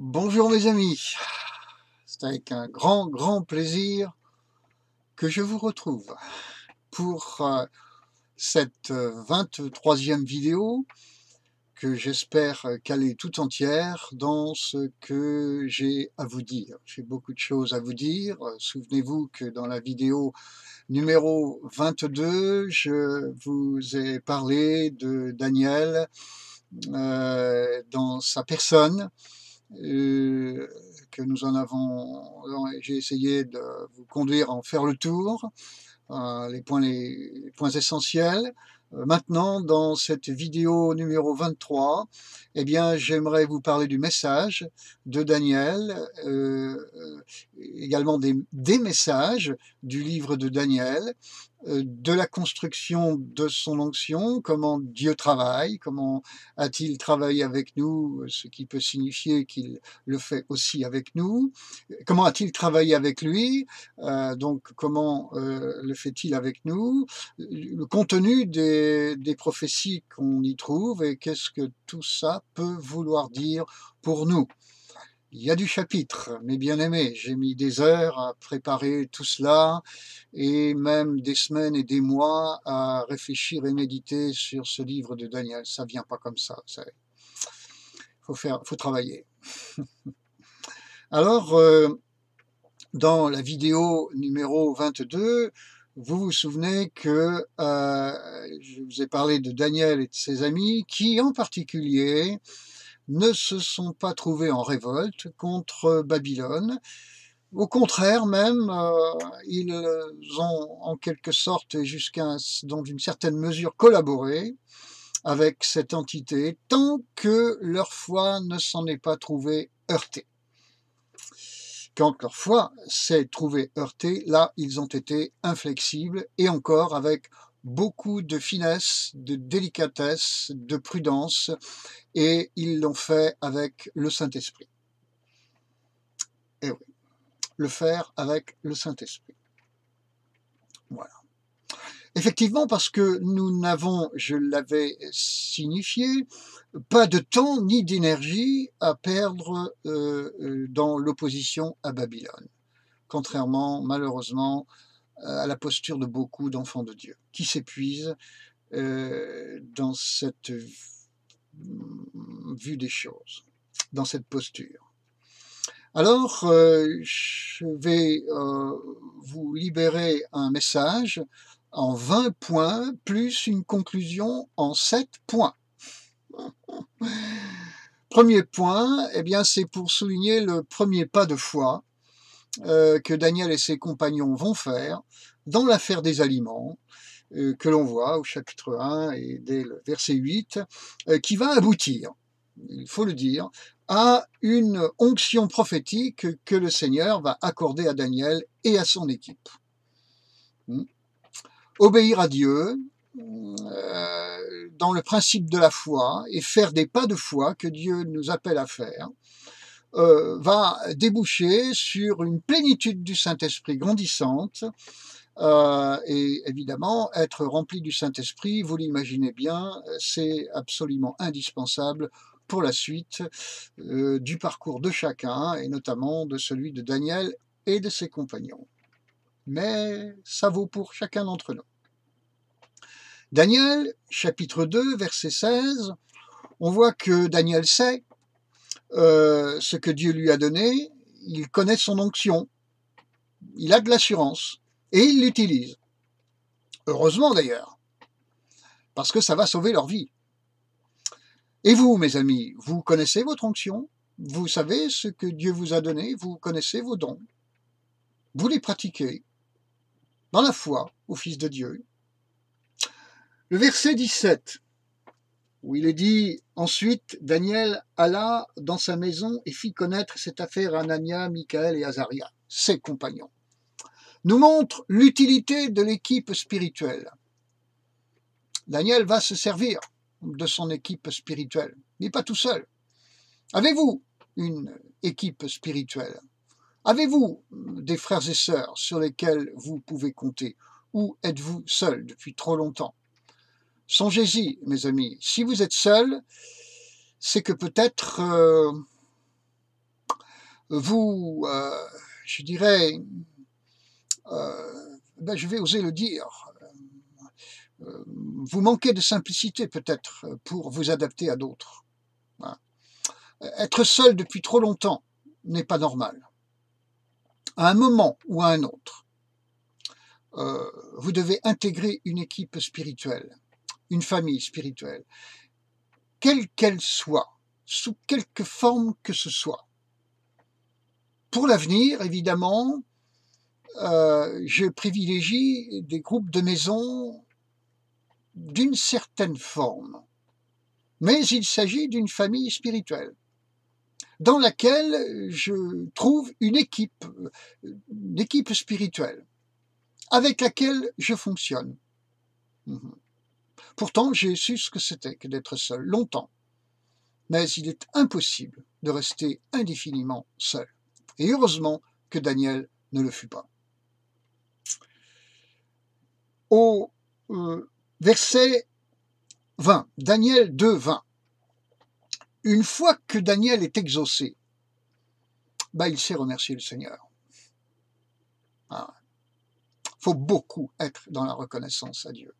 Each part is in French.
Bonjour mes amis, c'est avec un grand plaisir que je vous retrouve pour cette 23e vidéo que j'espère caler tout entière dans ce que j'ai à vous dire. J'ai beaucoup de choses à vous dire. Souvenez-vous que dans la vidéo numéro 22, je vous ai parlé de Daniel dans sa personne. Que nous en avons, j'ai essayé de vous conduire à en faire le tour, les points essentiels. Maintenant, dans cette vidéo numéro 23, eh bien, j'aimerais vous parler du message de Daniel, également des messages du livre de Daniel, de la construction de son onction, comment Dieu travaille, comment a-t-il travaillé avec nous, ce qui peut signifier qu'il le fait aussi avec nous, comment a-t-il travaillé avec lui, donc comment le fait-il avec nous, le contenu des prophéties qu'on y trouve et qu'est-ce que tout ça peut vouloir dire pour nous. Il y a du chapitre, mes bien-aimés, j'ai mis des heures à préparer tout cela et même des semaines et des mois à réfléchir et méditer sur ce livre de Daniel. Ça vient pas comme ça, faut travailler. Alors, dans la vidéo numéro 22, vous vous souvenez que je vous ai parlé de Daniel et de ses amis qui, en particulier, ne se sont pas trouvés en révolte contre Babylone. Au contraire même, ils ont en quelque sorte, dans une certaine mesure, collaboré avec cette entité tant que leur foi ne s'en est pas trouvée heurtée. Quand leur foi s'est trouvée heurtée, là, ils ont été inflexibles et encore avec beaucoup de finesse, de délicatesse, de prudence, et ils l'ont fait avec le Saint-Esprit. Et oui, le faire avec le Saint-Esprit. Voilà. Effectivement, parce que nous n'avons, je l'avais signifié, pas de temps ni d'énergie à perdre dans l'opposition à Babylone, contrairement malheureusement à la posture de beaucoup d'enfants de Dieu, qui s'épuisent dans cette vue des choses, dans cette posture. Alors, je vais vous libérer un message en 20 points, plus une conclusion en 7 points. Premier point, eh bien, c'est pour souligner le premier pas de foi que Daniel et ses compagnons vont faire dans l'affaire des aliments, que l'on voit au chapitre 1 et dès le verset 8, qui va aboutir, il faut le dire, à une onction prophétique que le Seigneur va accorder à Daniel et à son équipe. Obéir à Dieu dans le principe de la foi et faire des pas de foi que Dieu nous appelle à faire, va déboucher sur une plénitude du Saint-Esprit grandissante, et évidemment, être rempli du Saint-Esprit, vous l'imaginez bien, c'est absolument indispensable pour la suite du parcours de chacun, et notamment de celui de Daniel et de ses compagnons. Mais ça vaut pour chacun d'entre nous. Daniel, chapitre 2, verset 16, on voit que Daniel sait ce que Dieu lui a donné, il connaît son onction, il a de l'assurance, et il l'utilise. Heureusement d'ailleurs, parce que ça va sauver leur vie. Et vous, mes amis, vous connaissez votre onction, vous savez ce que Dieu vous a donné, vous connaissez vos dons, vous les pratiquez dans la foi au Fils de Dieu. Le verset 17, où il est dit « Ensuite, Daniel alla dans sa maison et fit connaître cette affaire à Anania, Michaël et Azaria, ses compagnons », nous montre l'utilité de l'équipe spirituelle. Daniel va se servir de son équipe spirituelle, mais pas tout seul. Avez-vous une équipe spirituelle? Avez-vous des frères et sœurs sur lesquels vous pouvez compter? Ou êtes-vous seul depuis trop longtemps? Songez-y, mes amis, si vous êtes seul, c'est que peut-être vous, je dirais, je vais oser le dire, vous manquez de simplicité peut-être pour vous adapter à d'autres. Voilà. Être seul depuis trop longtemps n'est pas normal. À un moment ou à un autre, vous devez intégrer une équipe spirituelle, une famille spirituelle, quelle qu'elle soit, sous quelque forme que ce soit. Pour l'avenir, évidemment, je privilégie des groupes de maison d'une certaine forme, mais il s'agit d'une famille spirituelle dans laquelle je trouve une équipe spirituelle avec laquelle je fonctionne. Pourtant, j'ai su ce que c'était que d'être seul, longtemps. Mais il est impossible de rester indéfiniment seul. Et heureusement que Daniel ne le fut pas. Au verset 20, Daniel 2, 20. Une fois que Daniel est exaucé, il sait remercier le Seigneur. Faut beaucoup être dans la reconnaissance à Dieu.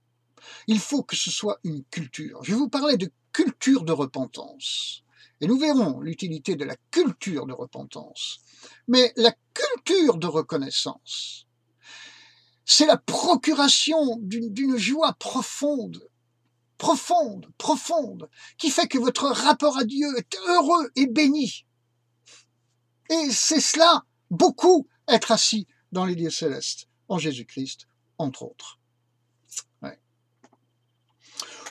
Il faut que ce soit une culture. Je vais vous parler de culture de repentance. Et nous verrons l'utilité de la culture de repentance. Mais la culture de reconnaissance, c'est la procuration d'une joie profonde, qui fait que votre rapport à Dieu est heureux et béni. Et c'est cela, beaucoup, être assis dans les lieux célestes, en Jésus-Christ, entre autres. Ouais.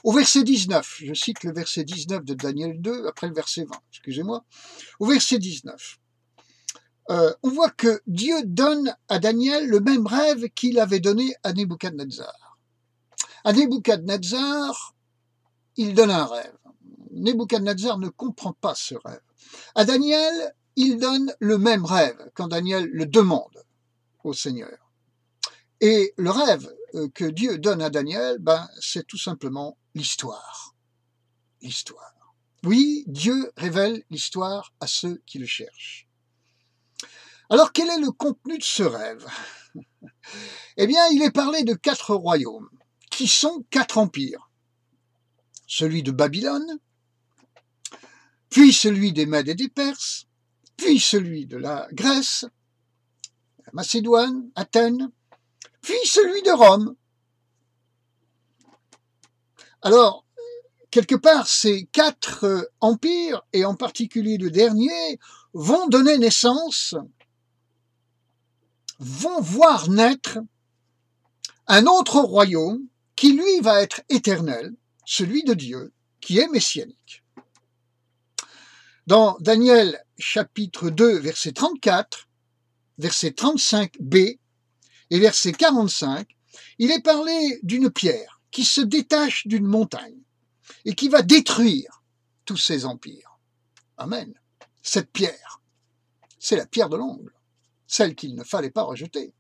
Au verset 19, je cite le verset 19 de Daniel 2, après le verset 20, excusez-moi. Au verset 19, on voit que Dieu donne à Daniel le même rêve qu'il avait donné à Nebuchadnezzar. À Nebuchadnezzar, il donne un rêve. Nebuchadnezzar ne comprend pas ce rêve. À Daniel, il donne le même rêve quand Daniel le demande au Seigneur. Et le rêve que Dieu donne à Daniel, c'est tout simplement l'histoire. L'histoire. Oui, Dieu révèle l'histoire à ceux qui le cherchent. Alors, quel est le contenu de ce rêve? Eh bien, il est parlé de 4 royaumes, qui sont 4 empires. Celui de Babylone, puis celui des Mèdes et des Perses, puis celui de la Grèce, la Macédoine, Athènes, puis celui de Rome. Alors, quelque part, ces 4 empires, et en particulier le dernier, vont donner naissance, vont voir naître un autre royaume qui, lui, va être éternel, celui de Dieu, qui est messianique. Dans Daniel chapitre 2, verset 34, verset 35b et verset 45, il est parlé d'une pierre qui se détache d'une montagne et qui va détruire tous ces empires. Amen. Cette pierre, c'est la pierre de l'angle, celle qu'il ne fallait pas rejeter.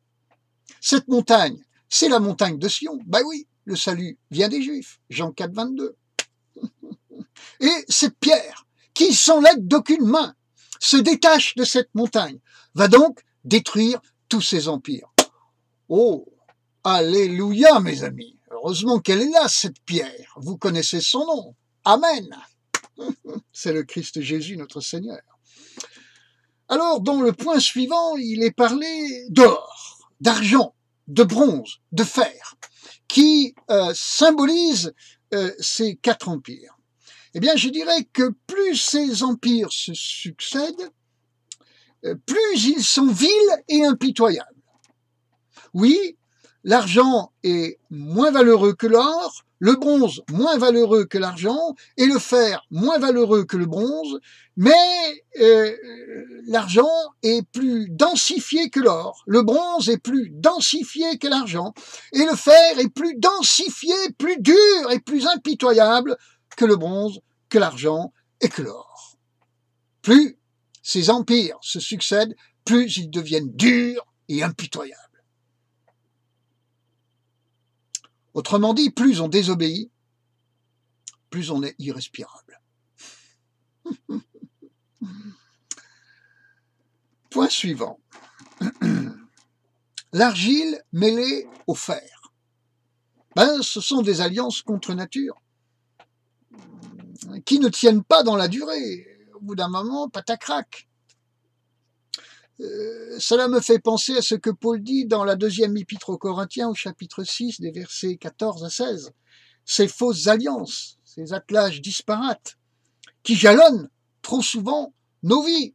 Cette montagne, c'est la montagne de Sion. Oui, le salut vient des Juifs. Jean 4, 22. Et cette pierre, qui sans l'aide d'aucune main, se détache de cette montagne, va donc détruire tous ces empires. Oh, alléluia, mes amis. Heureusement qu'elle est là, cette pierre. Vous connaissez son nom. Amen. C'est le Christ Jésus, notre Seigneur. Alors, dans le point suivant, il est parlé d'or, d'argent, de bronze, de fer, qui symbolisent ces 4 empires. Eh bien, je dirais que plus ces empires se succèdent, plus ils sont vils et impitoyables. Oui, l'argent est moins valeureux que l'or, le bronze moins valeureux que l'argent et le fer moins valeureux que le bronze, mais l'argent est plus densifié que l'or, le bronze est plus densifié que l'argent et le fer est plus densifié, plus dur et plus impitoyable que le bronze, que l'argent et que l'or. Plus ces empires se succèdent, plus ils deviennent durs et impitoyables. Autrement dit, plus on désobéit, plus on est irrespirable. Point suivant. L'argile mêlée au fer. Ce sont des alliances contre nature qui ne tiennent pas dans la durée. Au bout d'un moment, patacrac. Cela me fait penser à ce que Paul dit dans la deuxième épître aux Corinthiens au chapitre 6 des versets 14 à 16. Ces fausses alliances, ces attelages disparates qui jalonnent trop souvent nos vies.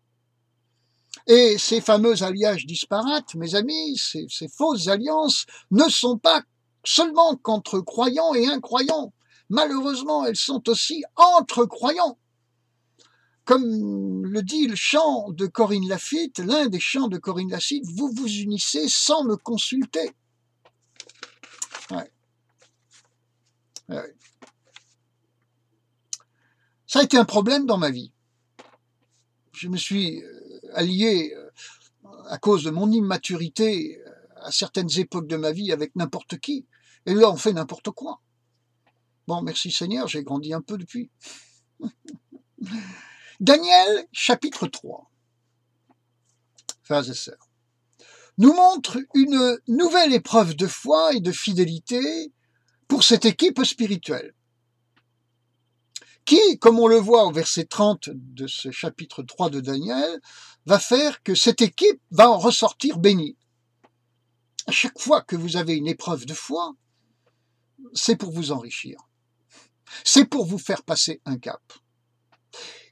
Et ces fameux alliages disparates, mes amis, ces fausses alliances ne sont pas seulement qu'entre croyants et incroyants. Malheureusement, elles sont aussi entre croyants. Comme le dit le chant de Corinne Lafitte, l'un des chants de Corinne Lafitte, vous vous unissez sans me consulter. Ouais. Ouais. Ça a été un problème dans ma vie. Je me suis allié, à cause de mon immaturité, à certaines époques de ma vie avec n'importe qui. Et là, on fait n'importe quoi. Bon, merci Seigneur, j'ai grandi un peu depuis. Daniel, chapitre 3, frères et sœurs, nous montre une nouvelle épreuve de foi et de fidélité pour cette équipe spirituelle, qui, comme on le voit au verset 30 de ce chapitre 3 de Daniel, va faire que cette équipe va en ressortir bénie. À chaque fois que vous avez une épreuve de foi, c'est pour vous enrichir. C'est pour vous faire passer un cap.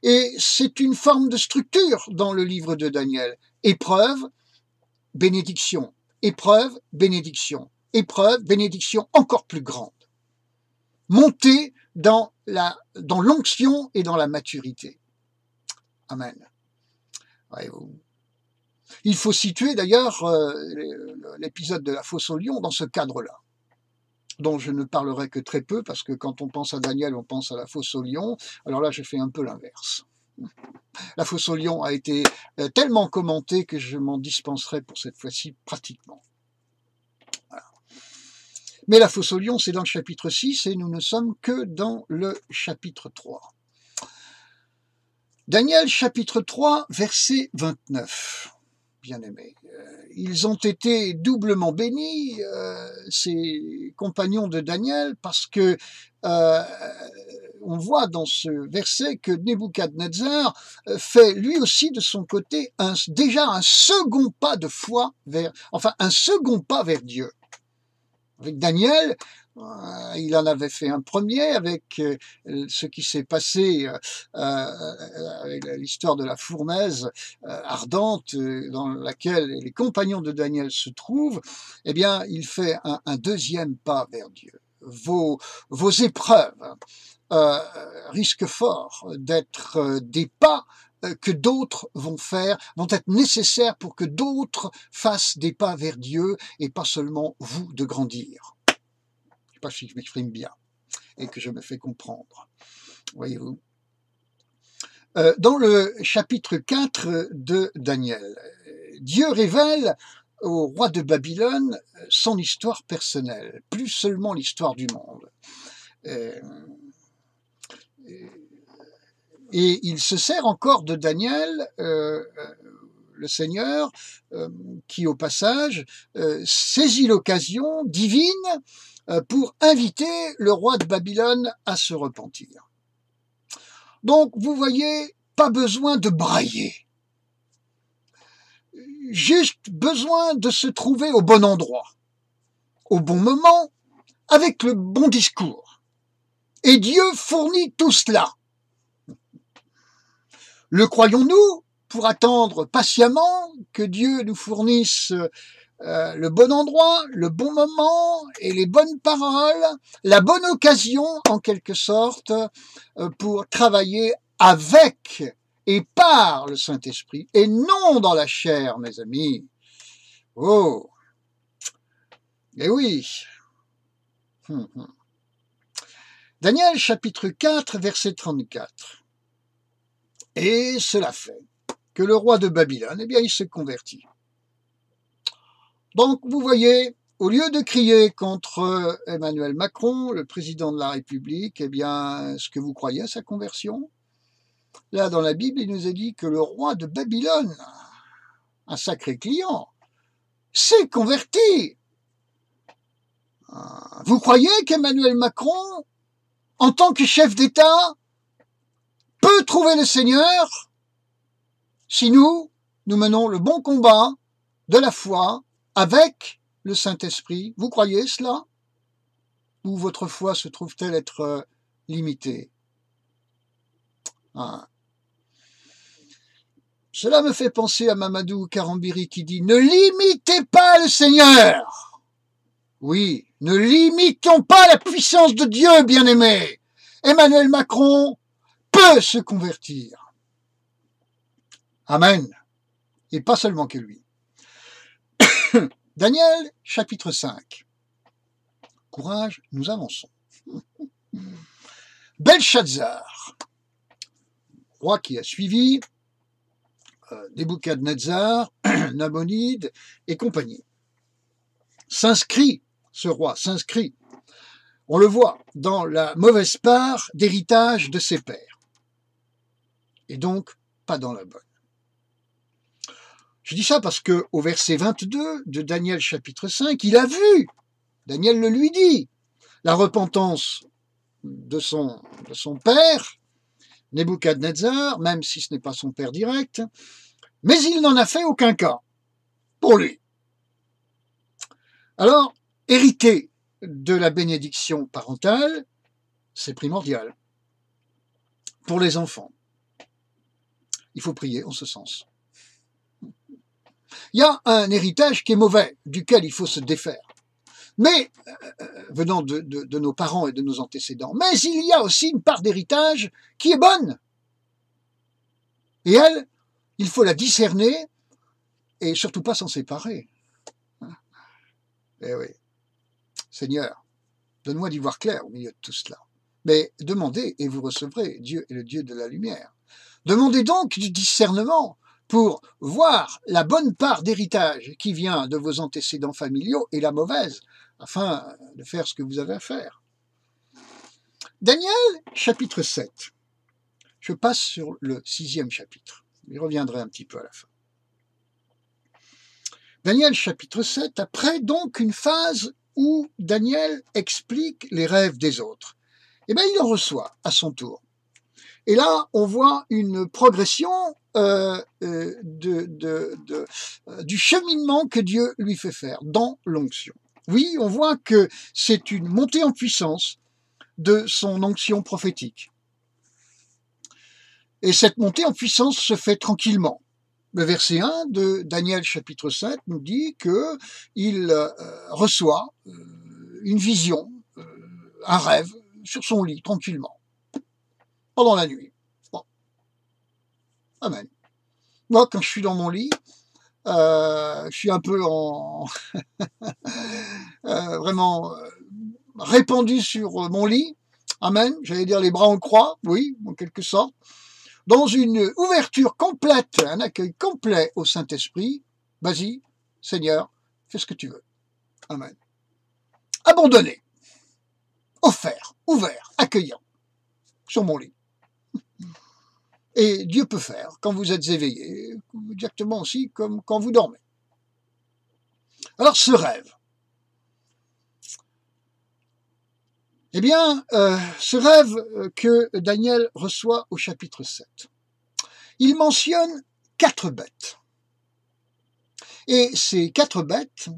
Et c'est une forme de structure dans le livre de Daniel. Épreuve, bénédiction. Épreuve, bénédiction. Épreuve, bénédiction encore plus grande. Montez dans l'onction et dans la maturité. Amen. Voyez-vous. Il faut situer d'ailleurs l'épisode de la fosse au lion dans ce cadre-là, dont je ne parlerai que très peu, parce que quand on pense à Daniel, on pense à la fosse au lion. Alors là, je fais un peu l'inverse. La fosse au lion a été tellement commentée que je m'en dispenserai pour cette fois-ci pratiquement. Voilà. Mais la fosse au lion, c'est dans le chapitre 6 et nous ne sommes que dans le chapitre 3. Daniel, chapitre 3, verset 29. Bien-aimés, ils ont été doublement bénis, ces compagnons de Daniel, parce que on voit dans ce verset que Nebuchadnezzar fait lui aussi de son côté déjà un second pas de foi un second pas vers Dieu. Avec Daniel, il en avait fait un premier avec ce qui s'est passé avec l'histoire de la fournaise ardente dans laquelle les compagnons de Daniel se trouvent. Eh bien, il fait un deuxième pas vers Dieu. Vos épreuves risquent fort d'être des pas que d'autres vont faire, vont être nécessaires pour que d'autres fassent des pas vers Dieu et pas seulement vous de grandir. Je ne sais pas si je m'exprime bien et que je me fais comprendre. Voyez-vous. Dans le chapitre 4 de Daniel, Dieu révèle au roi de Babylone son histoire personnelle, plus seulement l'histoire du monde. Et il se sert encore de Daniel, le Seigneur, qui au passage saisit l'occasion divine pour inviter le roi de Babylone à se repentir. Donc, vous voyez, pas besoin de brailler. Juste besoin de se trouver au bon endroit, au bon moment, avec le bon discours. Et Dieu fournit tout cela. Le croyons-nous pour attendre patiemment que Dieu nous fournisse le bon endroit, le bon moment et les bonnes paroles, la bonne occasion en quelque sorte pour travailler avec et par le Saint-Esprit et non dans la chair, mes amis. Oh, eh oui. Daniel chapitre 4 verset 34. Et cela fait que le roi de Babylone, eh bien, il se convertit. Donc, vous voyez, au lieu de crier contre Emmanuel Macron, le président de la République, eh bien, est-ce que vous croyez à sa conversion? Là, dans la Bible, il nous est dit que le roi de Babylone un sacré client, s'est converti. Vous croyez qu'Emmanuel Macron, en tant que chef d'État, peut trouver le Seigneur si nous menons le bon combat de la foi avec le Saint-Esprit? Vous croyez cela? Ou votre foi se trouve-t-elle être limitée? Cela me fait penser à Mamadou Karambiri qui dit « Ne limitez pas le Seigneur !» Oui, ne limitons pas la puissance de Dieu, bien-aimés. Emmanuel Macron peut se convertir. Amen. Et pas seulement que lui. Daniel, chapitre 5. Courage, nous avançons. Belshazzar, roi qui a suivi, Nebuchadnezzar, Nabonide et compagnie. Ce roi s'inscrit, on le voit, dans la mauvaise part d'héritage de ses pères. Et donc, pas dans la bonne. Je dis ça parce que au verset 22 de Daniel chapitre 5, il a vu, Daniel le lui dit, la repentance de son père, Nebuchadnezzar, même si ce n'est pas son père direct, mais il n'en a fait aucun cas pour lui. Alors, hériter de la bénédiction parentale, c'est primordial pour les enfants. Il faut prier en ce sens. Il y a un héritage qui est mauvais, duquel il faut se défaire. Mais, venant de nos parents et de nos antécédents. Mais il y a aussi une part d'héritage qui est bonne. Et elle, il faut la discerner et surtout pas s'en séparer. Eh oui. Seigneur, donne-moi d'y voir clair au milieu de tout cela. Mais demandez et vous recevrez. Dieu est le Dieu de la lumière. Demandez donc du discernement pour voir la bonne part d'héritage qui vient de vos antécédents familiaux et la mauvaise, afin de faire ce que vous avez à faire. Daniel, chapitre 7. Je passe sur le 6e chapitre. J'y reviendrai un petit peu à la fin. Daniel, chapitre 7, après donc une phase où Daniel explique les rêves des autres. Eh bien, il en reçoit à son tour. Et là, on voit une progression du cheminement que Dieu lui fait faire dans l'onction. Oui, on voit que c'est une montée en puissance de son onction prophétique. Et cette montée en puissance se fait tranquillement. Le verset 1 de Daniel chapitre 7 nous dit qu'il reçoit une vision, un rêve, sur son lit, tranquillement, pendant la nuit. Bon. Amen. Moi, quand je suis dans mon lit, je suis un peu vraiment répandu sur mon lit. Amen. J'allais dire les bras en croix, oui, en quelque sorte. Dans une ouverture complète, un accueil complet au Saint-Esprit. Vas-y, Seigneur, fais ce que tu veux. Amen. Abandonné, offert, ouvert, accueillant, sur mon lit. Et Dieu peut faire quand vous êtes éveillé, exactement aussi comme quand vous dormez. Alors ce rêve, eh bien, ce rêve que Daniel reçoit au chapitre 7, il mentionne 4 bêtes. Et ces 4 bêtes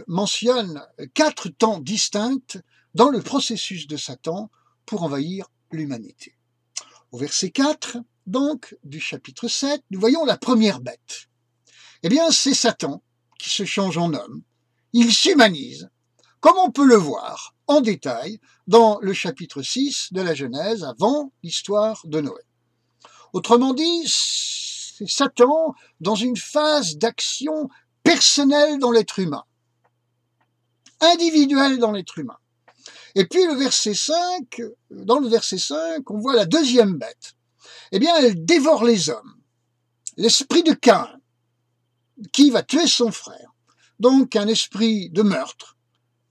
mentionnent 4 temps distincts dans le processus de Satan pour envahir l'humanité. Au verset 4, donc, du chapitre 7, nous voyons la première bête. Eh bien, c'est Satan qui se change en homme. Il s'humanise, comme on peut le voir en détail dans le chapitre 6 de la Genèse, avant l'histoire de Noé. Autrement dit, c'est Satan dans une phase d'action personnelle dans l'être humain, individuelle dans l'être humain. Et puis le verset 5, dans le verset 5, on voit la deuxième bête. Eh bien, elle dévore les hommes. L'esprit de Caïn, qui va tuer son frère. Donc un esprit de meurtre,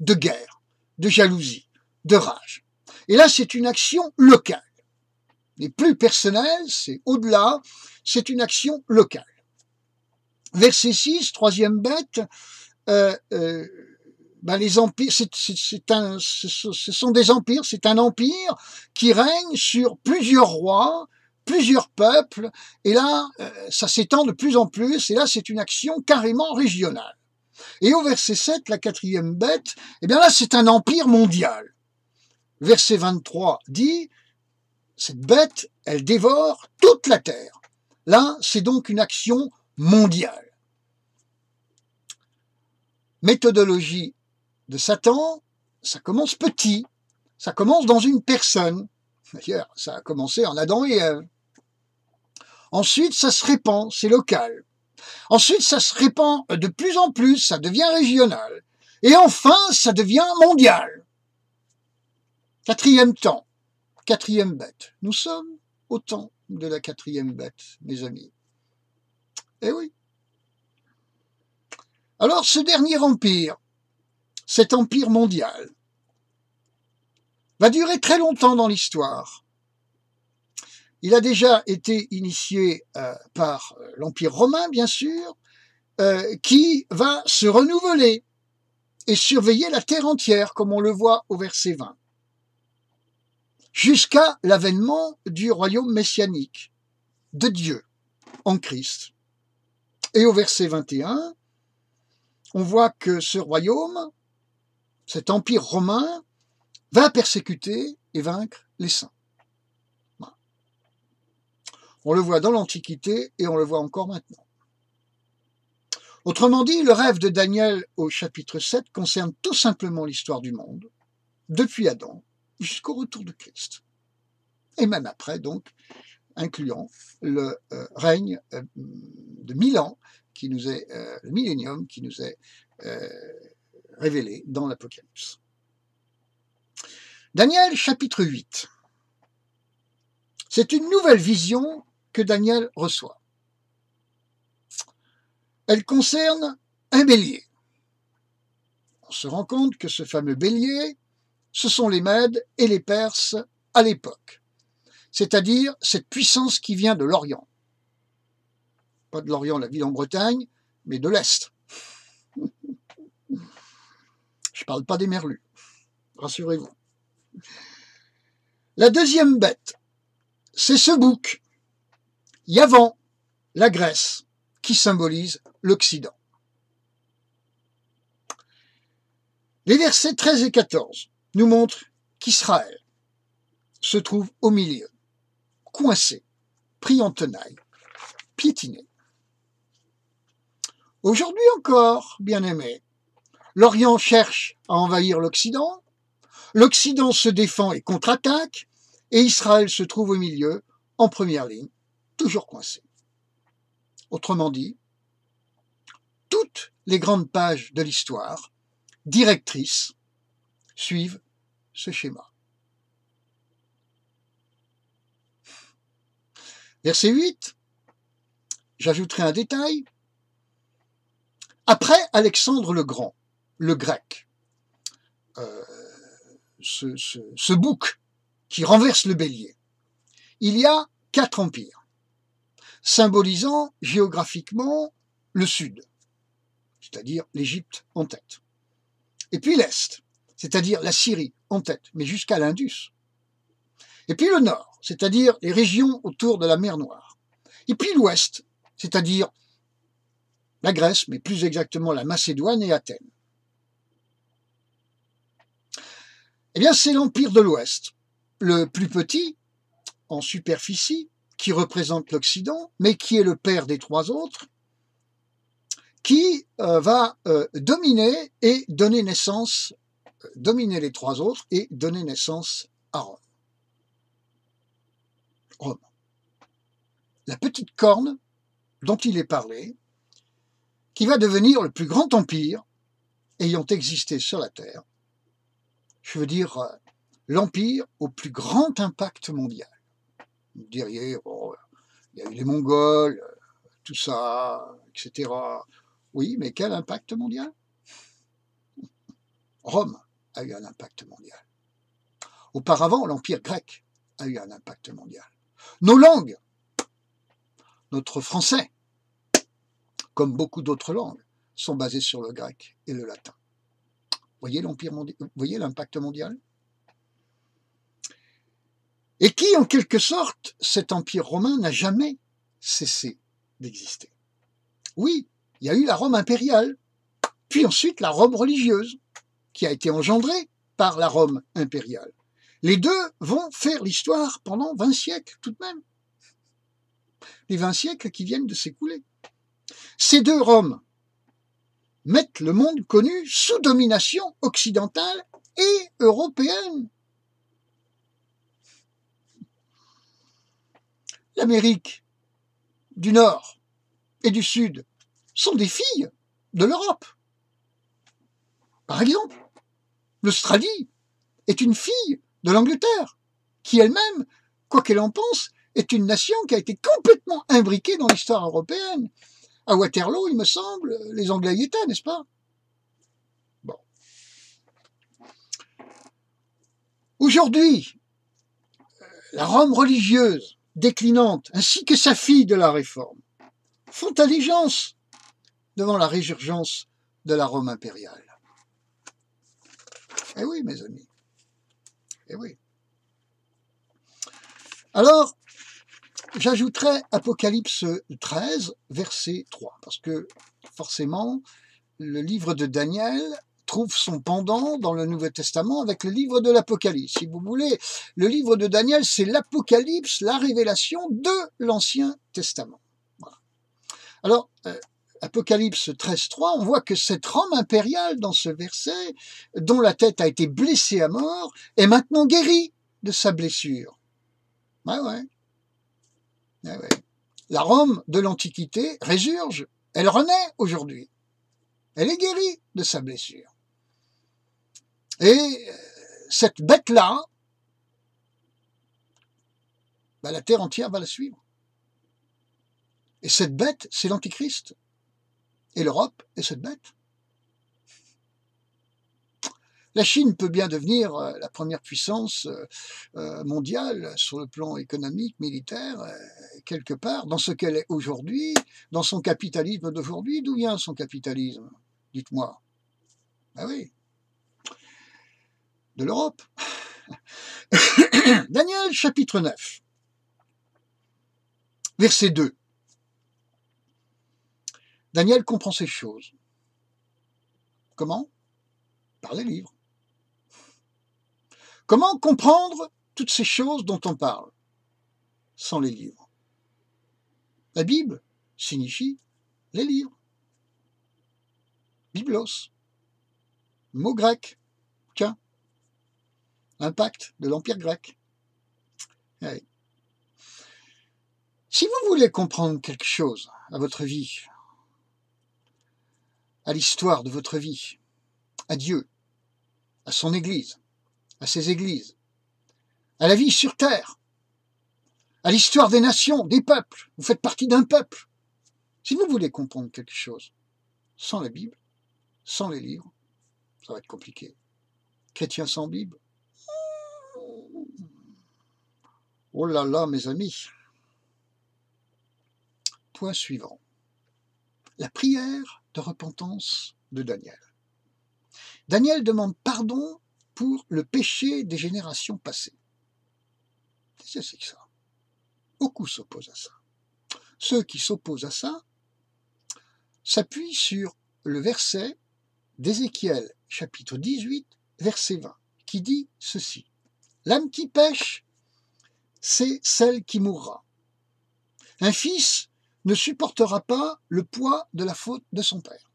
de guerre, de jalousie, de rage. Et là, c'est une action locale. Et plus personnelle, c'est au-delà, c'est une action locale. Verset 6, troisième bête, les empires, ce sont des empires, c'est un empire qui règne sur plusieurs rois, plusieurs peuples, et là, ça s'étend de plus en plus, et là, c'est une action carrément régionale. Et au verset 7, la quatrième bête, eh bien là, c'est un empire mondial. Verset 23 dit, cette bête, elle dévore toute la terre. Là, c'est donc une action mondiale. Méthodologie de Satan, ça commence petit, ça commence dans une personne. D'ailleurs, ça a commencé en Adam et Ève. Ensuite, ça se répand, c'est local. Ensuite, ça se répand de plus en plus, ça devient régional. Et enfin, ça devient mondial. Quatrième temps, quatrième bête. Nous sommes au temps de la quatrième bête, mes amis. Eh oui. Alors, ce dernier empire, cet empire mondial, va durer très longtemps dans l'histoire. Il a déjà été initié par l'Empire romain, bien sûr, qui va se renouveler et surveiller la terre entière, comme on le voit au verset 20, jusqu'à l'avènement du royaume messianique de Dieu en Christ. Et au verset 21, on voit que ce royaume, cet empire romain, va persécuter et vaincre les saints. On le voit dans l'Antiquité et on le voit encore maintenant. Autrement dit, le rêve de Daniel au chapitre 7 concerne tout simplement l'histoire du monde, depuis Adam jusqu'au retour de Christ. Et même après, donc, incluant le règne de 1000 ans, qui nous est, le millénium qui nous est révélé dans l'Apocalypse. Daniel chapitre 8. C'est une nouvelle vision que Daniel reçoit. Elle concerne un bélier. On se rend compte que ce fameux bélier, ce sont les Mèdes et les Perses à l'époque, c'est-à-dire cette puissance qui vient de l'Orient. Pas de l'Orient, la ville en Bretagne, mais de l'Est. Je ne parle pas des merlus, rassurez-vous. La deuxième bête, c'est ce bouc, Yavan, la Grèce, qui symbolise l'Occident. Les versets 13 et 14 nous montrent qu'Israël se trouve au milieu, coincé, pris en tenaille, piétiné. Aujourd'hui encore, bien-aimés, l'Orient cherche à envahir l'Occident, l'Occident se défend et contre-attaque, et Israël se trouve au milieu, en première ligne, toujours coincé. Autrement dit, toutes les grandes pages de l'histoire, directrices, suivent ce schéma. Verset 8, j'ajouterai un détail. Après Alexandre le Grand, le grec, ce bouc qui renverse le bélier, il y a 4 empires, symbolisant géographiquement le sud, c'est-à-dire l'Égypte en tête. Et puis l'Est, c'est-à-dire la Syrie en tête, mais jusqu'à l'Indus. Et puis le Nord, c'est-à-dire les régions autour de la mer Noire. Et puis l'Ouest, c'est-à-dire la Grèce, mais plus exactement la Macédoine et Athènes. Eh bien, c'est l'Empire de l'Ouest, le plus petit en superficie, qui représente l'Occident, mais qui est le père des 3 autres, qui va dominer et donner naissance, dominer les 3 autres et donner naissance à Rome. Rome. La petite corne dont il est parlé, qui va devenir le plus grand empire ayant existé sur la Terre, je veux dire l'empire au plus grand impact mondial. Vous diriez, bon, il y a eu les Mongols, tout ça, etc. Oui, mais quel impact mondial? Rome a eu un impact mondial. Auparavant, l'Empire grec a eu un impact mondial. Nos langues, notre français, comme beaucoup d'autres langues, sont basées sur le grec et le latin. Voyez voyez l'impact mondial? Et qui, en quelque sorte, cet empire romain n'a jamais cessé d'exister. Oui, il y a eu la Rome impériale, puis ensuite la Rome religieuse, qui a été engendrée par la Rome impériale. Les deux vont faire l'histoire pendant 20 siècles tout de même. Les 20 siècles qui viennent de s'écouler. Ces deux Roms mettent le monde connu sous domination occidentale et européenne. L'Amérique du Nord et du Sud sont des filles de l'Europe. Par exemple, l'Australie est une fille de l'Angleterre, qui elle-même, quoi qu'elle en pense, est une nation qui a été complètement imbriquée dans l'histoire européenne. À Waterloo, il me semble, les Anglais y étaient, n'est-ce pas? Bon. Aujourd'hui, la Rome religieuse déclinante, ainsi que sa fille de la Réforme, font allégeance devant la résurgence de la Rome impériale. Eh oui, mes amis. Eh oui. Alors, j'ajouterai Apocalypse 13, verset 3, parce que forcément, le livre de Daniel trouve son pendant dans le Nouveau Testament avec le livre de l'Apocalypse. Si vous voulez, le livre de Daniel, c'est l'Apocalypse, la révélation de l'Ancien Testament. Voilà. Alors, Apocalypse 13, 3, on voit que cette Rome impériale dans ce verset, dont la tête a été blessée à mort, est maintenant guérie de sa blessure. Ouais, ouais. Ouais, ouais. La Rome de l'Antiquité résurge, elle renaît aujourd'hui. Elle est guérie de sa blessure. Et cette bête-là, la terre entière va la suivre. Et cette bête, c'est l'Antichrist. Et l'Europe est cette bête. La Chine peut bien devenir la première puissance mondiale sur le plan économique, militaire, quelque part, dans ce qu'elle est aujourd'hui, dans son capitalisme d'aujourd'hui. D'où vient son capitalisme? Dites-moi. Ben oui. De l'Europe. Daniel chapitre 9, verset 2. Daniel comprend ces choses. Comment? Par les livres. Comment comprendre toutes ces choses dont on parle sans les livres? La Bible signifie les livres. Biblos, mot grec, tiens, impact de l'Empire grec. Ouais. Si vous voulez comprendre quelque chose à votre vie, à l'histoire de votre vie, à Dieu, à son Église, à ses églises, à la vie sur terre, à l'histoire des nations, des peuples, vous faites partie d'un peuple. Si vous voulez comprendre quelque chose sans la Bible, sans les livres, ça va être compliqué. Chrétien sans Bible? Oh là là, mes amis. Point suivant. La prière de repentance de Daniel. Daniel demande pardon pour le péché des générations passées. Qu'est-ce que c'est que ça? Beaucoup s'opposent à ça. Ceux qui s'opposent à ça s'appuient sur le verset d'Ézéchiel, chapitre 18, verset 20, qui dit ceci. L'âme qui pêche, c'est celle qui mourra. Un fils ne supportera pas le poids de la faute de son père.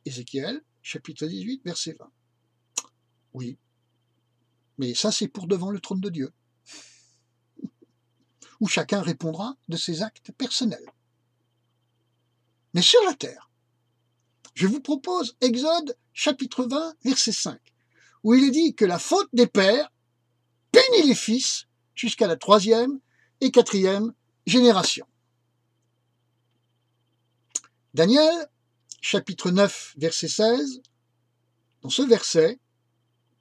Ézéchiel, chapitre 18, verset 20. Oui, mais ça c'est pour devant le trône de Dieu, où chacun répondra de ses actes personnels. Mais sur la terre, je vous propose Exode, chapitre 20, verset 5, où il est dit que la faute des pères punit les fils jusqu'à la 3e et 4e génération. Daniel, chapitre 9, verset 16, dans ce verset,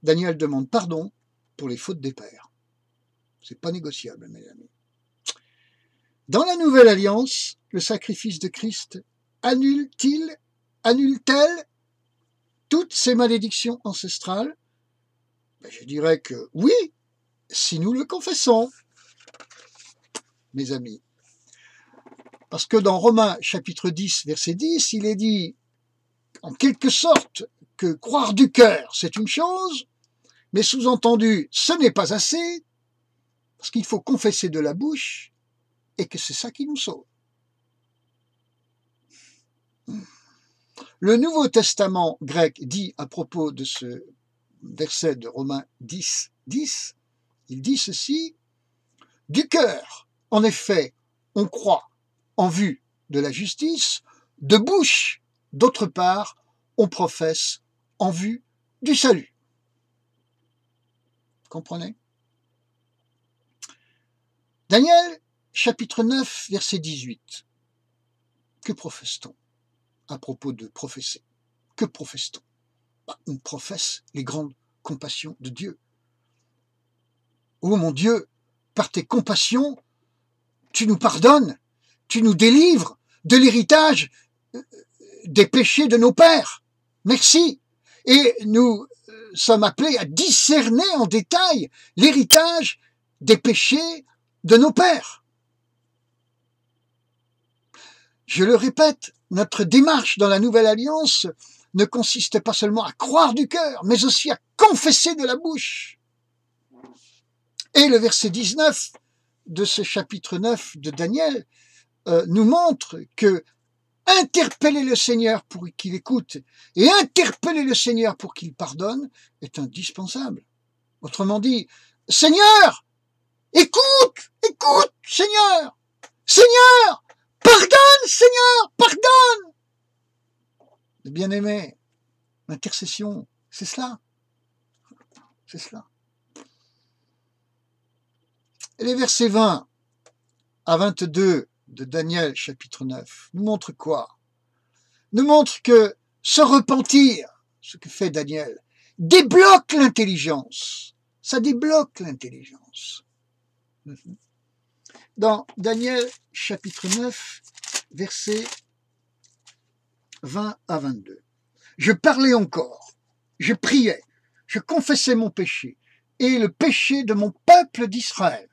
Daniel demande pardon pour les fautes des pères. C'est pas négociable, mes amis. Dans la nouvelle alliance, le sacrifice de Christ annule-t-il, annule-t-elle toutes ces malédictions ancestrales? Je dirais que oui, si nous le confessons, mes amis. Parce que dans Romains chapitre 10, verset 10, il est dit en quelque sorte que croire du cœur, c'est une chose, mais sous-entendu, ce n'est pas assez, parce qu'il faut confesser de la bouche et que c'est ça qui nous sauve. Le Nouveau Testament grec dit à propos de ce verset de Romains 10, 10, il dit ceci: du cœur, en effet, on croit en vue de la justice, de bouche, d'autre part, on professe en vue du salut. Comprenez? Daniel, chapitre 9, verset 18. Que professe-t-on à propos de professer? Que professe-t-on? On professe les grandes compassions de Dieu. Oh mon Dieu, par tes compassions, tu nous pardonnes, tu nous délivres de l'héritage des péchés de nos pères. Merci. Et nous sommes appelés à discerner en détail l'héritage des péchés de nos pères. Je le répète, notre démarche dans la Nouvelle Alliance ne consiste pas seulement à croire du cœur, mais aussi à confesser de la bouche. Et le verset 19 de ce chapitre 9 de Daniel nous montre que interpeller le Seigneur pour qu'il écoute et interpeller le Seigneur pour qu'il pardonne est indispensable. Autrement dit, Seigneur, écoute, écoute, Seigneur, Seigneur, pardonne, Seigneur, pardonne. Bien-aimé, l'intercession, c'est cela. C'est cela. Et les versets 20 à 22 de Daniel chapitre 9 nous montrent quoi? Nous montrent que se repentir, ce que fait Daniel, débloque l'intelligence. Ça débloque l'intelligence. Dans Daniel chapitre 9, versets 20 à 22. Je parlais encore, je priais, je confessais mon péché et le péché de mon peuple d'Israël.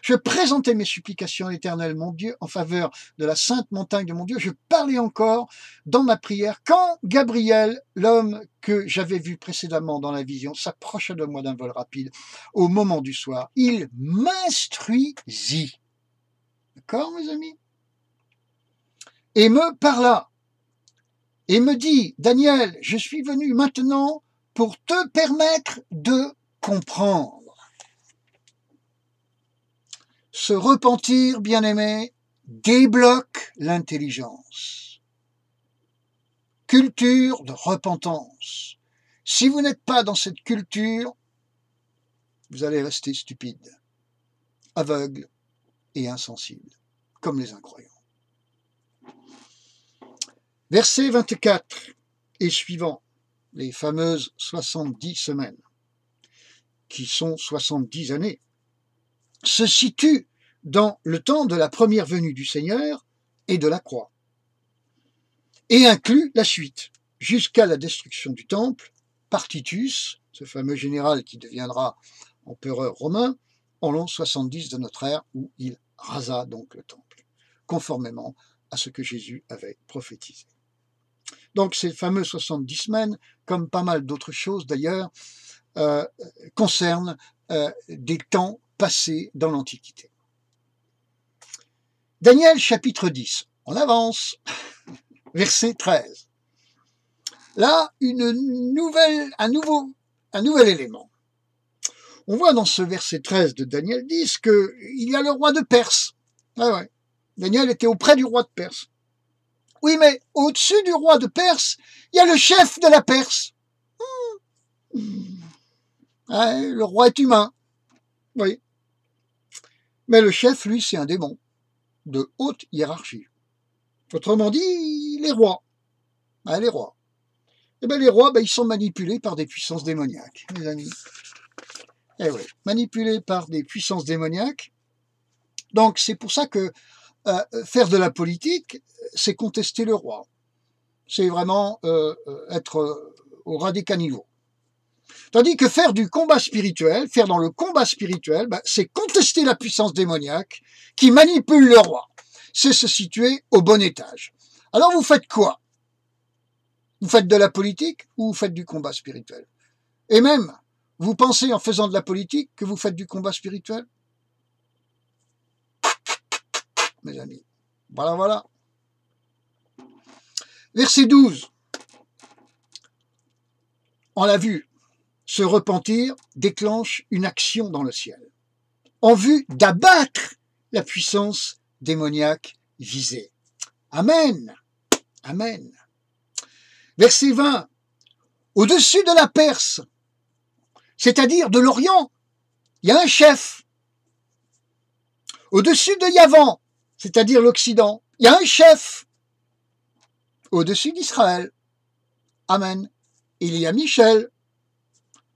Je présentais mes supplications à l'Éternel, mon Dieu, en faveur de la sainte montagne de mon Dieu. Je parlais encore dans ma prière quand Gabriel, l'homme que j'avais vu précédemment dans la vision, s'approcha de moi d'un vol rapide au moment du soir. Il m'instruisit. D'accord, mes amis? Et me parla et me dit, Daniel, je suis venu maintenant pour te permettre de comprendre. Se repentir, bien-aimé, débloque l'intelligence. Culture de repentance. Si vous n'êtes pas dans cette culture, vous allez rester stupide, aveugle et insensible, comme les incroyants. Verset 24 et suivant, les fameuses 70 semaines, qui sont 70 années, se situe dans le temps de la première venue du Seigneur et de la croix, et inclut la suite, jusqu'à la destruction du temple, par Titus, ce fameux général qui deviendra empereur romain, en l'an 70 de notre ère, où il rasa donc le temple, conformément à ce que Jésus avait prophétisé. Donc ces fameux 70 semaines, comme pas mal d'autres choses d'ailleurs, concernent des temps passés dans l'Antiquité. Daniel chapitre 10, on avance, verset 13. Là, un nouvel élément. On voit dans ce verset 13 de Daniel 10 qu'il y a le roi de Perse. Ouais. Daniel était auprès du roi de Perse. Oui, mais au-dessus du roi de Perse, il y a le chef de la Perse. Ouais, le roi est humain. Oui. Mais le chef, lui, c'est un démon de haute hiérarchie. Autrement dit, les rois. Ah, les rois. Eh bien, les rois, ils sont manipulés par des puissances démoniaques, mes amis. Eh oui, manipulés par des puissances démoniaques. Donc c'est pour ça que faire de la politique, c'est contester le roi. C'est vraiment être au ras des caniveaux. Tandis que faire du combat spirituel, faire dans le combat spirituel, c'est contester la puissance démoniaque qui manipule le roi. C'est se situer au bon étage. Alors vous faites quoi? Vous faites de la politique ou vous faites du combat spirituel? Et même, vous pensez en faisant de la politique que vous faites du combat spirituel? Mes amis, voilà. Verset 12. On l'a vu, se repentir déclenche une action dans le ciel, en vue d'abattre la puissance démoniaque visée. Amen. Amen. Verset 20. Au-dessus de la Perse, c'est-à-dire de l'Orient, il y a un chef. Au-dessus de Yavan, c'est-à-dire l'Occident, il y a un chef. Au-dessus d'Israël. Amen. Il y a Michel,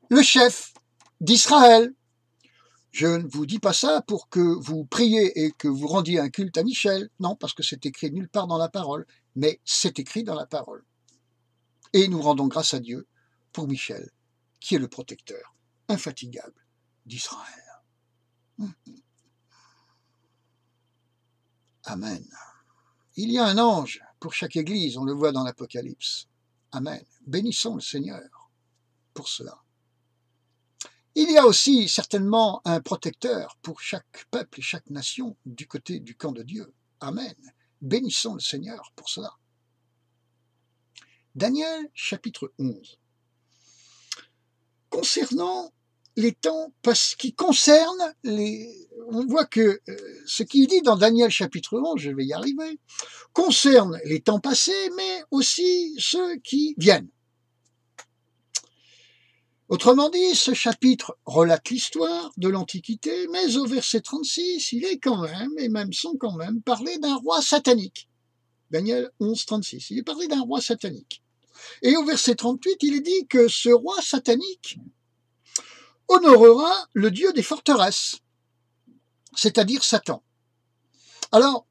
le chef d'Israël. Je ne vous dis pas ça pour que vous priez et que vous rendiez un culte à Michel. Non, parce que c'est écrit nulle part dans la parole, mais c'est écrit dans la parole. Et nous rendons grâce à Dieu pour Michel, qui est le protecteur infatigable d'Israël. Amen. Il y a un ange pour chaque église, on le voit dans l'Apocalypse. Amen. Bénissons le Seigneur pour cela. Il y a aussi certainement un protecteur pour chaque peuple et chaque nation du côté du camp de Dieu. Amen. Bénissons le Seigneur pour cela. Daniel chapitre 11. Concernant les temps, parce qui concerne on voit que ce qui est dit dans Daniel chapitre 11, je vais y arriver, concerne les temps passés, mais aussi ceux qui viennent. Autrement dit, ce chapitre relate l'histoire de l'Antiquité, mais au verset 36, il est quand même, et même sans quand même, parlé d'un roi satanique. Daniel 11, 36, il est parlé d'un roi satanique. Et au verset 38, il est dit que ce roi satanique honorera le Dieu des forteresses, c'est-à-dire Satan. Alors,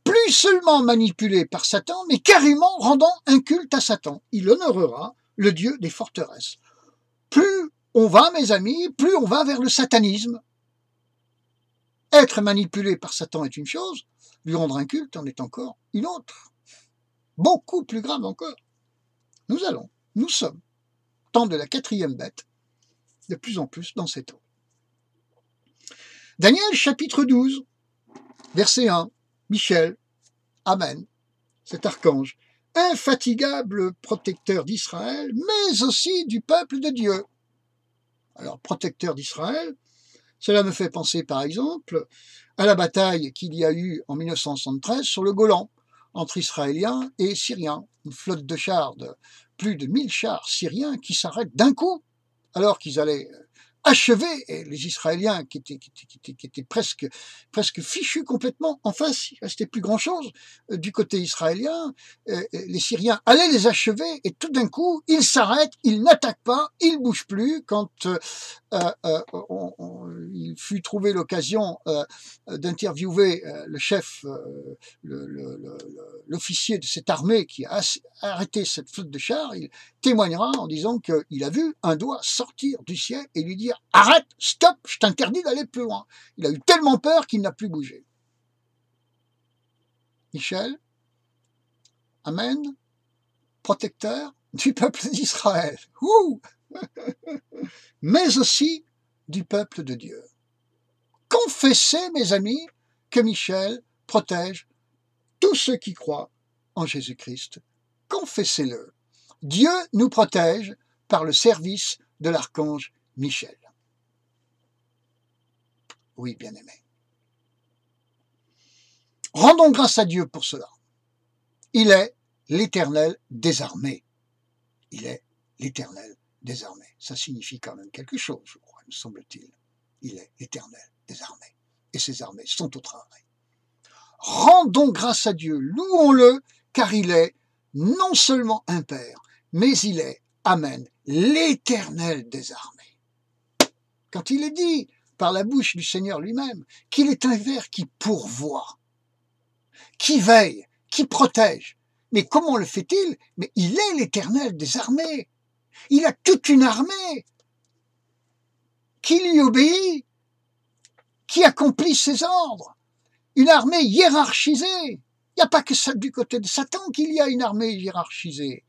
plus seulement manipulé par Satan, mais carrément rendant un culte à Satan. Il honorera le Dieu des forteresses. Plus on va, mes amis, plus on va vers le satanisme. Être manipulé par Satan est une chose, lui rendre un culte en est encore une autre. Beaucoup plus grave encore. Nous sommes, temps de la quatrième bête, de plus en plus dans cette eau. Daniel chapitre 12, verset 1, Michel, Amen, cet archange, infatigable protecteur d'Israël, mais aussi du peuple de Dieu. Alors, protecteur d'Israël, cela me fait penser par exemple à la bataille qu'il y a eu en 1973 sur le Golan, entre Israéliens et Syriens, une flotte de chars, de plus de 1000 chars syriens qui s'arrêtent d'un coup, alors qu'ils allaient achever les Israéliens qui étaient presque fichus complètement en face, il ne restait plus grand-chose du côté israélien, les Syriens allaient les achever et tout d'un coup, ils s'arrêtent, ils n'attaquent pas, ils ne bougent plus quand il fut trouvé l'occasion d'interviewer le chef, l'officier de cette armée qui a arrêté cette flotte de chars. Il témoignera en disant qu'il a vu un doigt sortir du ciel et lui dire « Arrête, stop, je t'interdis d'aller plus loin ». Il a eu tellement peur qu'il n'a plus bougé. Michel, Amen, protecteur du peuple d'Israël. Mais aussi du peuple de Dieu. Confessez, mes amis, que Michel protège tous ceux qui croient en Jésus-Christ. Confessez-le. Dieu nous protège par le service de l'archange Michel. Oui, bien-aimé. Rendons grâce à Dieu pour cela. Il est l'Éternel des armées. Il est l'Éternel des armées. Ça signifie quand même quelque chose, je crois, me semble-t-il. Il est l'Éternel des armées. Et ses armées sont au travail. Rendons grâce à Dieu, louons-le, car il est non seulement un Père, mais il est, Amen, l'Éternel des armées. Quand il est dit par la bouche du Seigneur lui-même qu'il est un ver qui pourvoit, qui veille, qui protège. Mais comment le fait-il? Mais il est l'Éternel des armées. Il a toute une armée qui lui obéit, qui accomplit ses ordres. Une armée hiérarchisée. Il n'y a pas que ça du côté de Satan qu'il y a une armée hiérarchisée.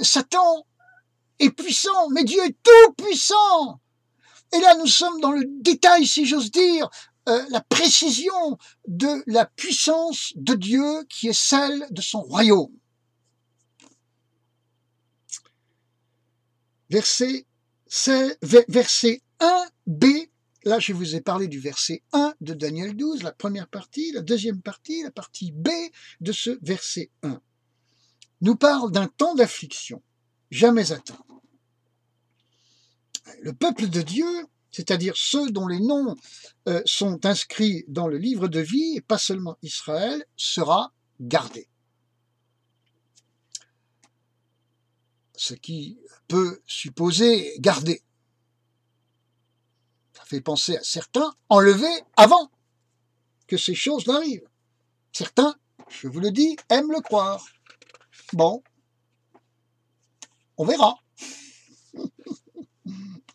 Satan est puissant, mais Dieu est tout puissant. Et là, nous sommes dans le détail, si j'ose dire, la précision de la puissance de Dieu qui est celle de son royaume. Verset 1b, là je vous ai parlé du verset 1 de Daniel 12, la première partie, la deuxième partie, la partie B de ce verset 1, nous parle d'un temps d'affliction jamais atteint. Le peuple de Dieu, c'est-à-dire ceux dont les noms sont inscrits dans le livre de vie, et pas seulement Israël, sera gardé. Ce qui peut supposer garder. Ça fait penser à certains enlevés avant que ces choses n'arrivent. Certains, je vous le dis, aiment le croire. Bon, on verra.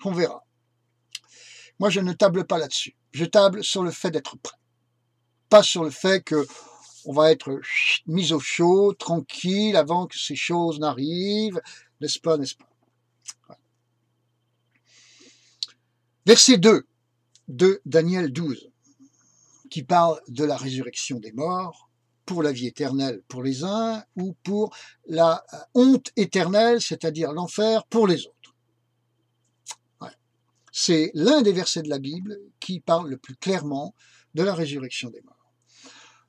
On verra. Moi, je ne table pas là-dessus. Je table sur le fait d'être prêt. Pas sur le fait que on va être mis au chaud, tranquille, avant que ces choses n'arrivent. N'est-ce pas, n'est-ce pas? Voilà. Verset 2 de Daniel 12, qui parle de la résurrection des morts, pour la vie éternelle pour les uns, ou pour la honte éternelle, c'est-à-dire l'enfer pour les autres. Ouais. C'est l'un des versets de la Bible qui parle le plus clairement de la résurrection des morts.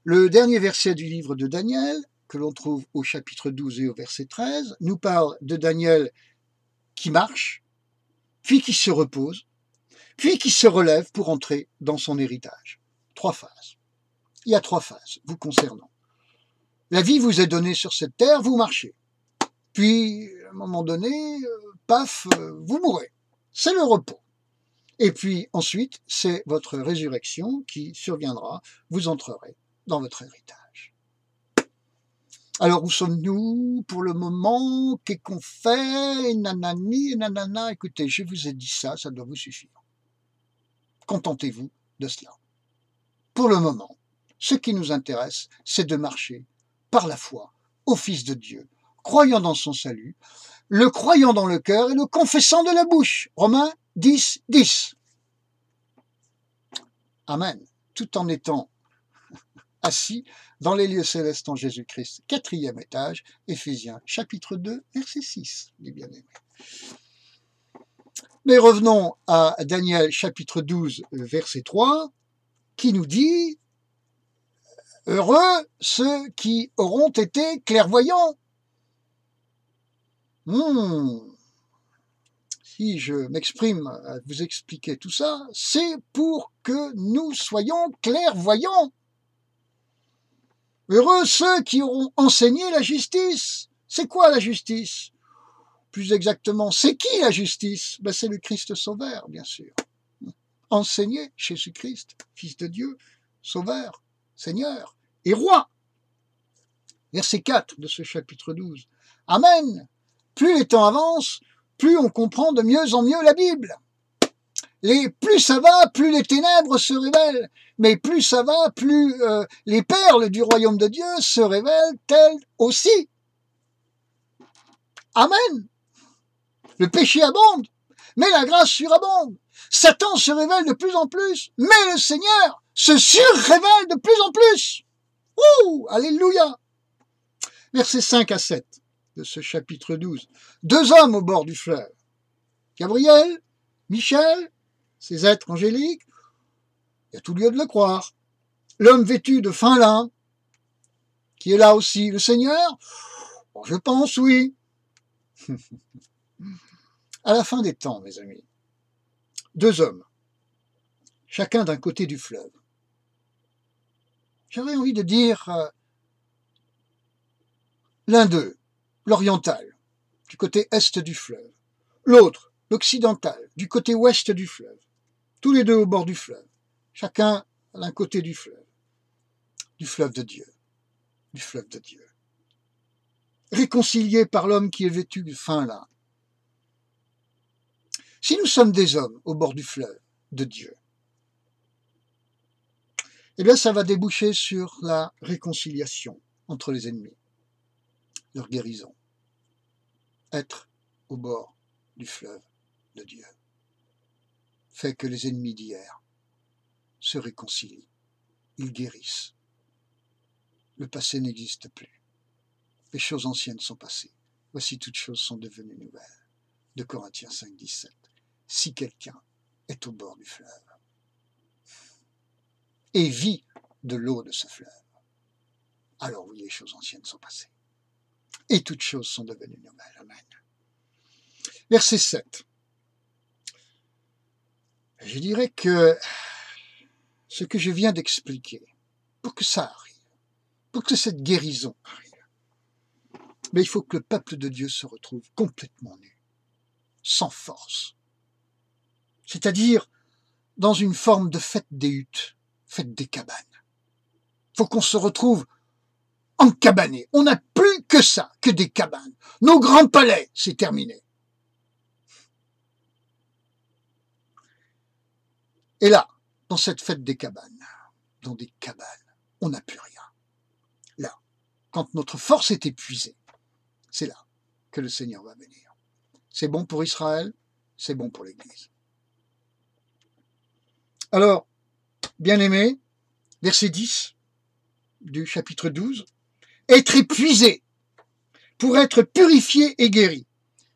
Le dernier verset du livre de Daniel, que l'on trouve au chapitre 12 et au verset 13, nous parle de Daniel qui marche, puis qui se repose, puis qui se relève pour entrer dans son héritage. 3 phases. Il y a 3 phases vous concernant. La vie vous est donnée sur cette terre, vous marchez. Puis, à un moment donné, paf, vous mourrez. C'est le repos. Et puis ensuite, c'est votre résurrection qui surviendra, vous entrerez dans votre héritage. Alors, où sommes-nous pour le moment? Qu'est-ce qu'on fait? Nanani, nanana. Écoutez, je vous ai dit ça, ça doit vous suffire. Contentez-vous de cela. Pour le moment, ce qui nous intéresse, c'est de marcher par la foi au Fils de Dieu, croyant dans son salut, le croyant dans le cœur et le confessant de la bouche. Romains 10, 10. Amen. Tout en étant assis dans les lieux célestes en Jésus-Christ. 4e étage, Éphésiens, chapitre 2, verset 6, les bien-aimés. Mais revenons à Daniel, chapitre 12, verset 3, qui nous dit « Heureux ceux qui auront été clairvoyants ». Si je m'exprime à vous expliquer tout ça, c'est pour que nous soyons clairvoyants. Heureux ceux qui auront enseigné la justice. C'est quoi la justice? Plus exactement, c'est qui la justice? Ben, c'est le Christ Sauveur, bien sûr. Enseigné Jésus-Christ, Fils de Dieu, Sauveur, Seigneur et Roi. Verset 4 de ce chapitre 12. Amen. Plus les temps avancent, plus on comprend de mieux en mieux la Bible. Plus ça va, plus les ténèbres se révèlent. Mais plus ça va, plus les perles du royaume de Dieu se révèlent elles aussi. Amen. Le péché abonde, mais la grâce surabonde. Satan se révèle de plus en plus, mais le Seigneur se surrévèle de plus en plus. Ouh, alléluia. Versets 5 à 7 de ce chapitre 12. 2 hommes au bord du fleuve. Gabriel, Michel, ces êtres angéliques, il y a tout lieu de le croire. L'homme vêtu de fin lin, qui est là aussi, le Seigneur, bon, je pense oui. À la fin des temps, mes amis, 2 hommes, chacun d'un côté du fleuve. J'aurais envie de dire l'un d'eux, l'oriental, du côté est du fleuve, l'autre, l'occidental, du côté ouest du fleuve. tous les deux au bord du fleuve, chacun à l'un côté du fleuve de Dieu, du fleuve de Dieu. Réconciliés par l'homme qui est vêtu de fin lin. Si nous sommes des hommes au bord du fleuve de Dieu, eh bien ça va déboucher sur la réconciliation entre les ennemis, leur guérison. Être au bord du fleuve de Dieu fait que les ennemis d'hier se réconcilient, ils guérissent. Le passé n'existe plus. Les choses anciennes sont passées. Voici toutes choses sont devenues nouvelles. De Corinthiens 5, 17. Si quelqu'un est au bord du fleuve et vit de l'eau de ce fleuve, alors oui, les choses anciennes sont passées. Et toutes choses sont devenues nouvelles. Amen. Verset 7. Je dirais que ce que je viens d'expliquer, pour que ça arrive, pour que cette guérison arrive, mais il faut que le peuple de Dieu se retrouve complètement nu, sans force. C'est-à-dire dans une forme de fête des huttes, fête des cabanes. Il faut qu'on se retrouve encabanés. On n'a plus que ça, que des cabanes. Nos grands palais, c'est terminé. Et là, dans cette fête des cabanes, dans des cabanes, on n'a plus rien. Là, quand notre force est épuisée, c'est là que le Seigneur va venir. C'est bon pour Israël, c'est bon pour l'Église. Alors, bien-aimés, verset 10 du chapitre 12, être épuisé pour être purifié et guéri,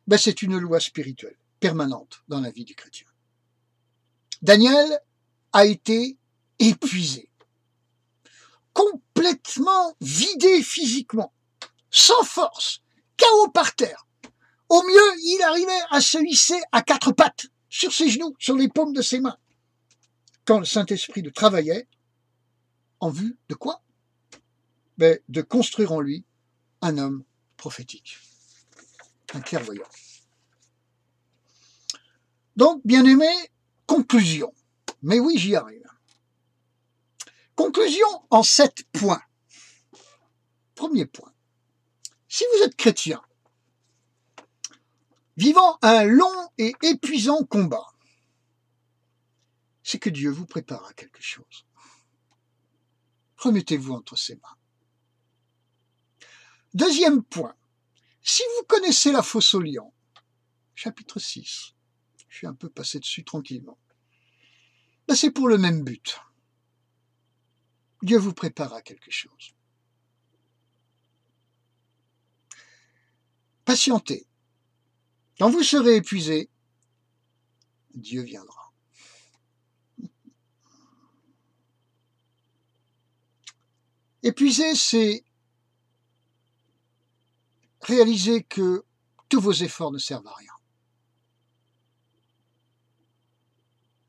ben c'est une loi spirituelle permanente dans la vie du chrétien. Daniel a été épuisé, complètement vidé physiquement, sans force, KO par terre. Au mieux, il arrivait à se hisser à quatre pattes, sur ses genoux, sur les paumes de ses mains, quand le Saint-Esprit le travaillait, en vue de quoi? Ben, de construire en lui un homme prophétique, un clairvoyant. Donc, bien-aimé, conclusion. Mais oui, j'y arrive. Conclusion en 7 points. Premier point. Si vous êtes chrétien, vivant un long et épuisant combat, c'est que Dieu vous prépare à quelque chose. Remettez-vous entre ses mains. Deuxième point. Si vous connaissez la fosse aux lions, chapitre 6, je suis un peu passé dessus tranquillement, ben c'est pour le même but. Dieu vous prépare à quelque chose. Patientez. Quand vous serez épuisé, Dieu viendra. Épuisé, c'est réaliser que tous vos efforts ne servent à rien.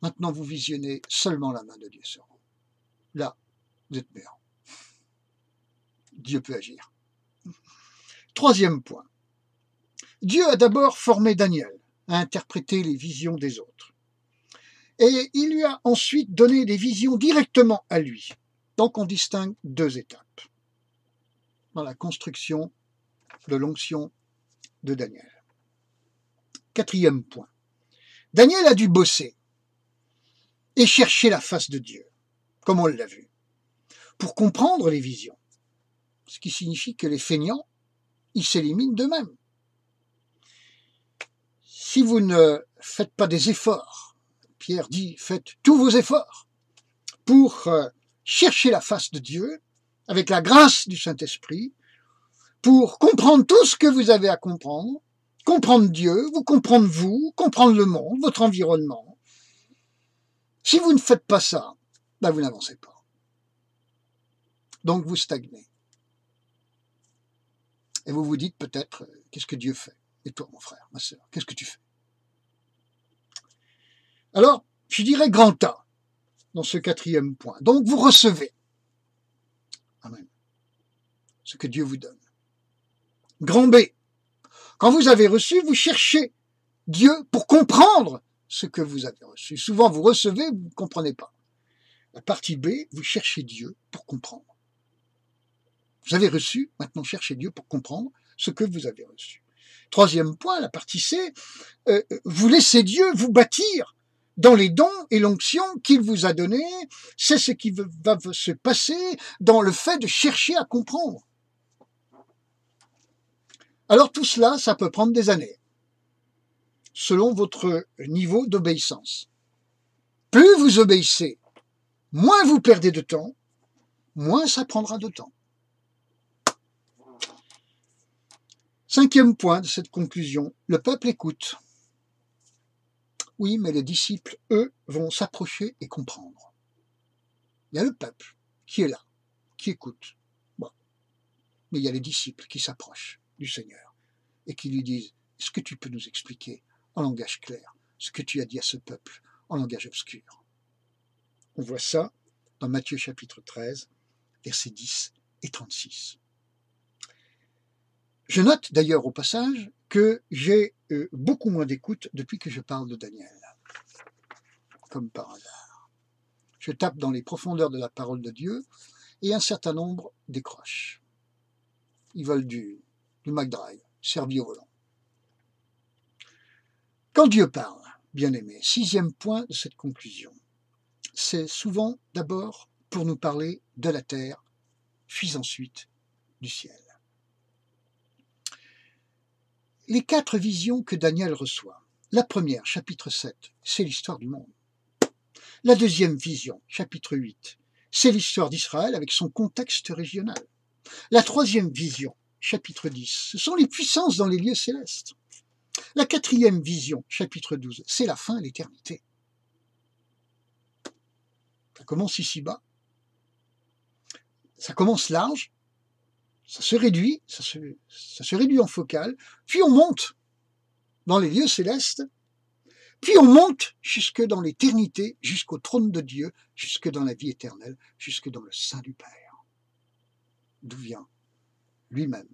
Maintenant, vous visionnez seulement la main de Dieu sur vous. Là, vous êtes meilleur. Dieu peut agir. Troisième point. Dieu a d'abord formé Daniel à interpréter les visions des autres. Et il lui a ensuite donné des visions directement à lui. Donc on distingue 2 étapes dans la construction de l'onction de Daniel. Quatrième point. Daniel a dû bosser et chercher la face de Dieu, comme on l'a vu, pour comprendre les visions. Ce qui signifie que les feignants, ils s'éliminent d'eux-mêmes. Si vous ne faites pas des efforts, Pierre dit, faites tous vos efforts pour chercher la face de Dieu, avec la grâce du Saint-Esprit, pour comprendre tout ce que vous avez à comprendre Dieu, vous comprendre vous, comprendre le monde, votre environnement. Si vous ne faites pas ça, ben vous n'avancez pas. Donc vous stagnez. Et vous vous dites peut-être, qu'est-ce que Dieu fait? Et toi, mon frère, ma sœur, qu'est-ce que tu fais? Alors, je dirais grand A dans ce 4e point. Donc vous recevez. Amen. Ce que Dieu vous donne. Grand B. Quand vous avez reçu, vous cherchez Dieu pour comprendre ce que vous avez reçu. Souvent, vous recevez, vous ne comprenez pas. La partie B, vous cherchez Dieu pour comprendre. Vous avez reçu, maintenant cherchez Dieu pour comprendre ce que vous avez reçu. Troisième point, la partie C, vous laissez Dieu vous bâtir dans les dons et l'onction qu'il vous a donnés. C'est ce qui va se passer dans le fait de chercher à comprendre. Alors tout cela, ça peut prendre des années, selon votre niveau d'obéissance. Plus vous obéissez, moins vous perdez de temps, moins ça prendra de temps. Cinquième point de cette conclusion, le peuple écoute. Oui, mais les disciples, eux, vont s'approcher et comprendre. Il y a le peuple qui est là, qui écoute. Bon. Mais il y a les disciples qui s'approchent du Seigneur et qui lui disent, est-ce que tu peux nous expliquer en langage clair ce que tu as dit à ce peuple en langage obscur? On voit ça dans Matthieu chapitre 13, versets 10 et 36. Je note d'ailleurs au passage que j'ai beaucoup moins d'écoute depuis que je parle de Daniel, comme par hasard. Je tape dans les profondeurs de la parole de Dieu et un certain nombre décrochent. Ils veulent du McDrive, servi au volant. Quand Dieu parle, bien-aimé, sixième point de cette conclusion, c'est souvent d'abord pour nous parler de la terre, puis ensuite du ciel. Les 4 visions que Daniel reçoit. La première, chapitre 7, c'est l'histoire du monde. La deuxième vision, chapitre 8, c'est l'histoire d'Israël avec son contexte régional. La troisième vision, chapitre 10, ce sont les puissances dans les lieux célestes. La quatrième vision, chapitre 12, c'est la fin, l'éternité. Ça commence ici-bas. Ça commence large. Ça se réduit en focale, puis on monte dans les lieux célestes, puis on monte jusque dans l'éternité, jusqu'au trône de Dieu, jusque dans la vie éternelle, jusque dans le sein du Père. D'où vient lui-même,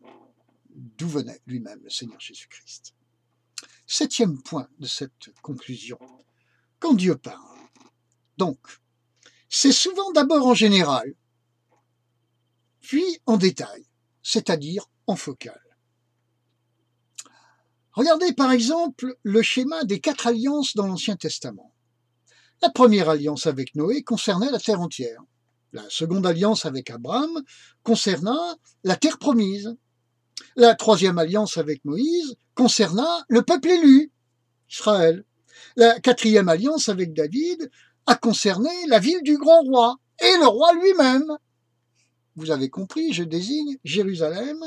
d'où venait lui-même le Seigneur Jésus-Christ. Septième point de cette conclusion, quand Dieu parle, donc, c'est souvent d'abord en général, puis en détail, c'est-à-dire en focal. Regardez par exemple le schéma des 4 alliances dans l'Ancien Testament. La première alliance avec Noé concernait la terre entière. La seconde alliance avec Abraham concerna la terre promise. La troisième alliance avec Moïse concerna le peuple élu, Israël. La quatrième alliance avec David a concerné la ville du grand roi et le roi lui-même. Vous avez compris, je désigne Jérusalem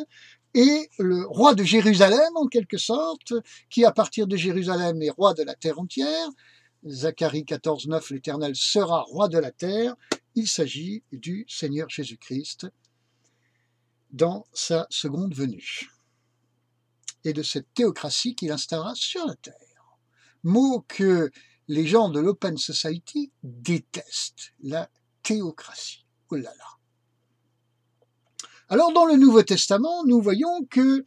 et le roi de Jérusalem, en quelque sorte, qui à partir de Jérusalem est roi de la terre entière. Zacharie 14, 9, l'Éternel sera roi de la terre. Il s'agit du Seigneur Jésus-Christ dans sa seconde venue et de cette théocratie qu'il instaura sur la terre. Mot que les gens de l'Open Society détestent, la théocratie. Oh là là. Alors dans le Nouveau Testament, nous voyons que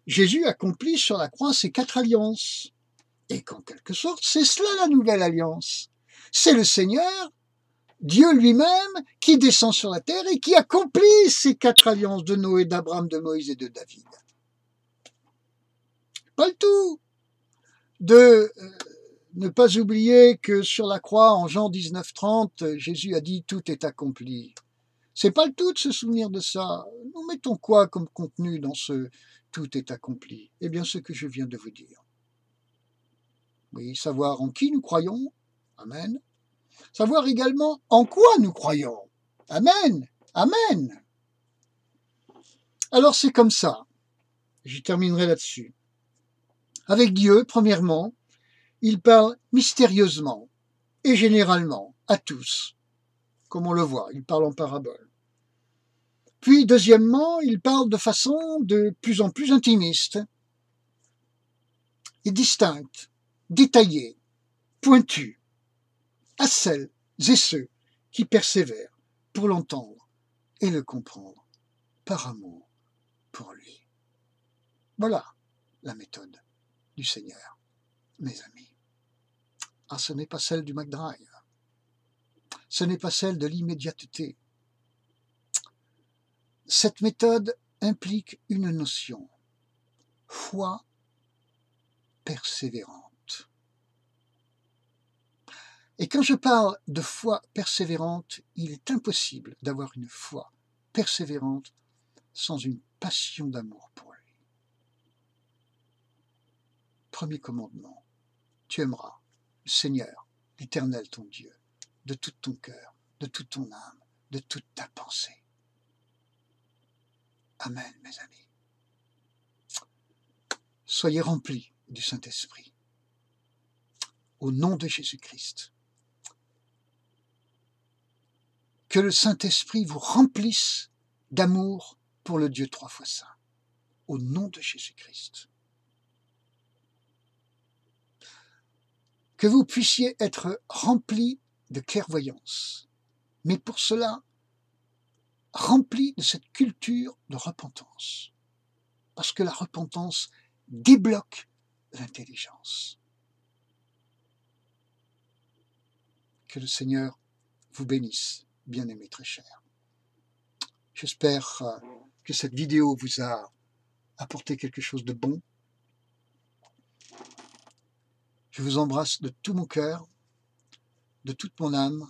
Jésus accomplit sur la croix ces 4 alliances. Et qu'en quelque sorte, c'est cela la nouvelle alliance. C'est le Seigneur, Dieu lui-même, qui descend sur la terre et qui accomplit ces 4 alliances de Noé, d'Abraham, de Moïse et de David. Pas le tout de ne pas oublier que sur la croix, en Jean 19:30, Jésus a dit « Tout est accompli ». C'est pas le tout de se souvenir de ça. Nous mettons quoi comme contenu dans ce « tout est accompli » ? Eh bien, ce que je viens de vous dire. Oui, savoir en qui nous croyons. Amen. Savoir également en quoi nous croyons. Amen. Amen. Alors c'est comme ça. J'y terminerai là-dessus. Avec Dieu, premièrement, il parle mystérieusement et généralement à tous. Comme on le voit, il parle en parabole. Puis, deuxièmement, il parle de façon de plus en plus intimiste et distincte, détaillée, pointue, à celles et ceux qui persévèrent pour l'entendre et le comprendre par amour pour lui. Voilà la méthode du Seigneur, mes amis. Ah, ce n'est pas celle du McDrive. Ce n'est pas celle de l'immédiateté. Cette méthode implique une notion, foi persévérante. Et quand je parle de foi persévérante, il est impossible d'avoir une foi persévérante sans une passion d'amour pour lui. Premier commandement, tu aimeras le Seigneur, l'Éternel ton Dieu, de tout ton cœur, de toute ton âme, de toute ta pensée. Amen, mes amis. Soyez remplis du Saint-Esprit. Au nom de Jésus-Christ. Que le Saint-Esprit vous remplisse d'amour pour le Dieu trois fois saint. Au nom de Jésus-Christ. Que vous puissiez être remplis de clairvoyance. Mais pour cela, remplis de cette culture de repentance. Parce que la repentance débloque l'intelligence. Que le Seigneur vous bénisse, bien-aimés très chers. J'espère que cette vidéo vous a apporté quelque chose de bon. Je vous embrasse de tout mon cœur, de toute mon âme.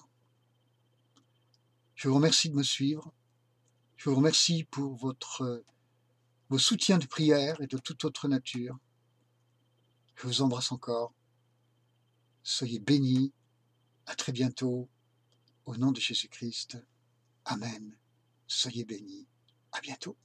Je vous remercie de me suivre. Je vous remercie pour vos soutiens de prière et de toute autre nature. Je vous embrasse encore. Soyez bénis. À très bientôt. Au nom de Jésus-Christ. Amen. Soyez bénis. À bientôt.